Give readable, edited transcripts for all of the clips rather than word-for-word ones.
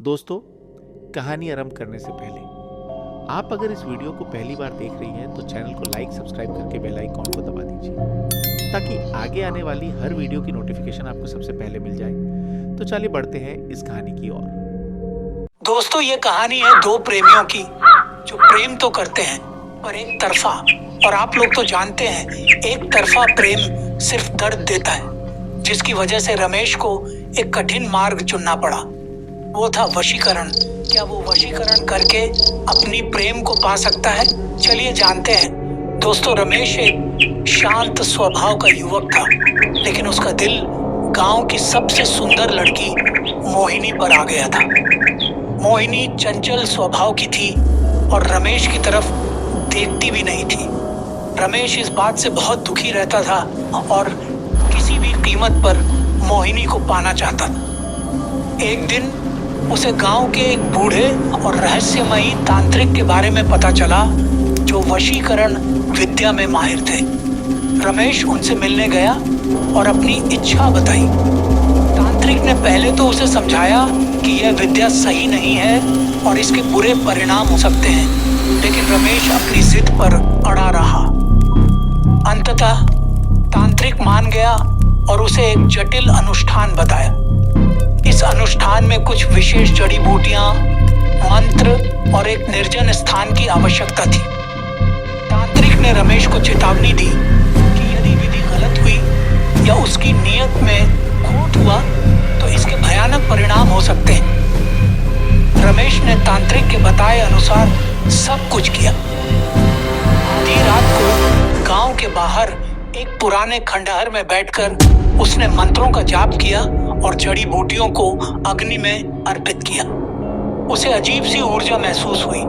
दोस्तों, कहानी आरंभ करने से पहले आप अगर इस वीडियो को पहली बार देख रही हैं तो चैनल को लाइक सब्सक्राइब करके बेल आइकॉन को दबा दीजिए ताकि आगे आने वाली हर वीडियो की नोटिफिकेशन आपको सबसे पहले मिल जाए। तो चलिए बढ़ते हैं इस कहानी की ओर। दोस्तों, ये कहानी है दो प्रेमियों की जो प्रेम तो करते हैं पर एक तरफा। और आप लोग तो जानते हैं एक तरफा प्रेम सिर्फ दर्द देता है, जिसकी वजह से रमेश को एक कठिन मार्ग चुनना पड़ा। वो था वशीकरण। क्या वो वशीकरण करके अपनी प्रेम को पा सकता है? चलिए जानते हैं। दोस्तों, रमेश एक शांत स्वभाव का युवक था, लेकिन उसका दिल गांव की सबसे सुंदर लड़की मोहिनी पर आ गया था। मोहिनी चंचल स्वभाव की थी और रमेश की तरफ देखती भी नहीं थी। रमेश इस बात से बहुत दुखी रहता था और किसी भी कीमत पर मोहिनी को पाना चाहता था। एक दिन उसे गांव के एक बूढ़े और रहस्यमयी तांत्रिक के बारे में पता चला जो वशीकरण विद्या में माहिर थे। रमेश उनसे मिलने गया और अपनी इच्छा बताई। तांत्रिक ने पहले तो उसे समझाया कि यह विद्या सही नहीं है और इसके बुरे परिणाम हो सकते हैं, लेकिन रमेश अपनी जिद पर अड़ा रहा। अंततः तांत्रिक मान गया और उसे एक जटिल अनुष्ठान बताया। इस अनुष्ठान में कुछ विशेष जड़ी बूटियां, मंत्र और एक निर्जन स्थान की आवश्यकता थी। तांत्रिक ने रमेश को चेतावनी दी कि यदि विधि गलत हुई या उसकी नियत में खोट हुआ तो इसके भयानक परिणाम हो सकते हैं। रमेश ने तांत्रिक के बताए अनुसार सब कुछ किया। आधी रात को गांव के बाहर एक पुराने खंडहर में बैठकर उसने मंत्रों का जाप किया और जड़ी बूटियों को अग्नि में अर्पित किया। उसे अजीब सी ऊर्जा महसूस हुई,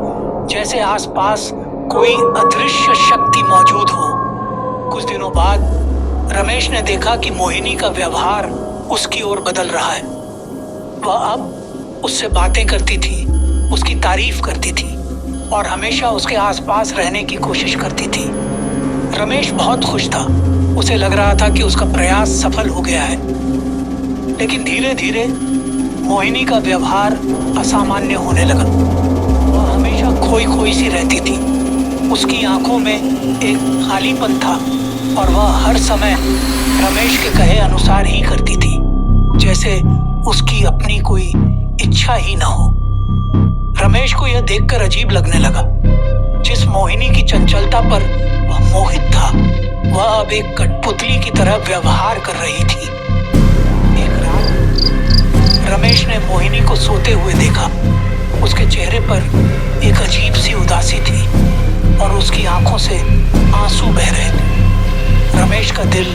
जैसे आसपास कोई अदृश्य शक्ति मौजूद हो। कुछ दिनों बाद रमेश ने देखा कि मोहिनी का व्यवहार उसकी ओर बदल रहा है। वह अब उससे बातें करती थी, उसकी तारीफ करती थी और हमेशा उसके आसपास रहने की कोशिश करती थी। रमेश बहुत खुश था। उसे लग रहा था कि उसका प्रयास सफल हो गया है। लेकिन धीरे धीरे मोहिनी का व्यवहार असामान्य होने लगा। वह हमेशा खोई खोई सी रहती थी। उसकी आंखों में एक खालीपन था और वह हर समय रमेश के कहे अनुसार ही करती थी, जैसे उसकी अपनी कोई इच्छा ही न हो। रमेश को यह देखकर अजीब लगने लगा। जिस मोहिनी की चंचलता पर वह मोहित था, वह अब एक कठपुतली की तरह व्यवहार कर रही थी। एक रात रमेश ने मोहिनी को सोते हुए देखा। उसके चेहरे पर एक अजीब सी उदासी थी और उसकी आंखों से आंसू बह रहे थे। रमेश का दिल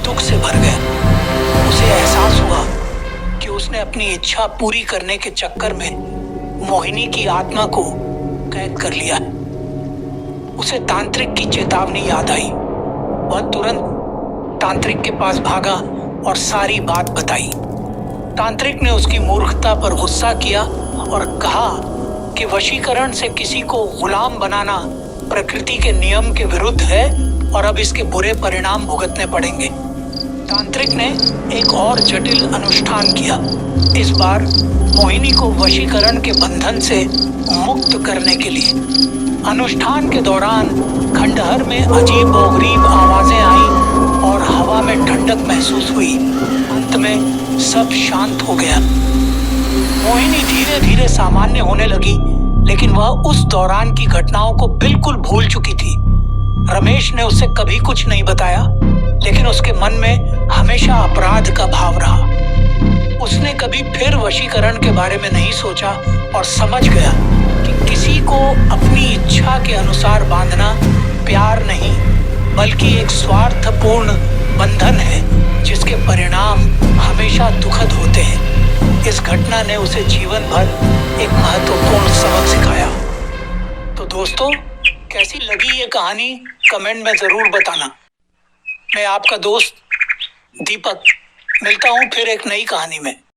दुख से भर गया। उसे एहसास हुआ कि उसने अपनी इच्छा पूरी करने के चक्कर में मोहिनी की आत्मा को कैद कर लिया। उसे तांत्रिक की चेतावनी याद आई। वह तुरंत तांत्रिक के पास भागा और सारी बात बताई। तांत्रिक ने उसकी मूर्खता पर गुस्सा किया और कहा कि वशीकरण से किसी को गुलाम बनाना प्रकृति के नियम के विरुद्ध है और अब इसके बुरे परिणाम भुगतने पड़ेंगे। तांत्रिक ने एक और जटिल अनुष्ठान किया। इस बार मोहिनी को वशीकरण के बंधन से मुक्त करने के लिए। अनुष्ठान के दौरान खंडहर में अजीबोगरीब आवाजें आईं और हवा में ठंडक महसूस हुई। अंत में सब शांत हो गया। मोहिनी धीरे धीरे सामान्य होने लगी, लेकिन वह उस दौरान की घटनाओं को बिल्कुल भूल चुकी थी। रमेश ने उसे कभी कुछ नहीं बताया, लेकिन उसके मन में हमेशा अपराध का भाव रहा। उसने कभी फिर वशीकरण के बारे में नहीं सोचा और समझ गया कि किसी को अपनी इच्छा के अनुसार बांधना प्यार नहीं, बल्कि एक स्वार्थपूर्ण बंधन है जिसके परिणाम हमेशा दुखद होते हैं। इस घटना ने उसे जीवन भर एक महत्वपूर्ण सबक सिखाया। तो दोस्तों, कैसी लगी ये कहानी कमेंट में जरूर बताना। मैं आपका दोस्त दीपक मिलता हूँ फिर एक नई कहानी में।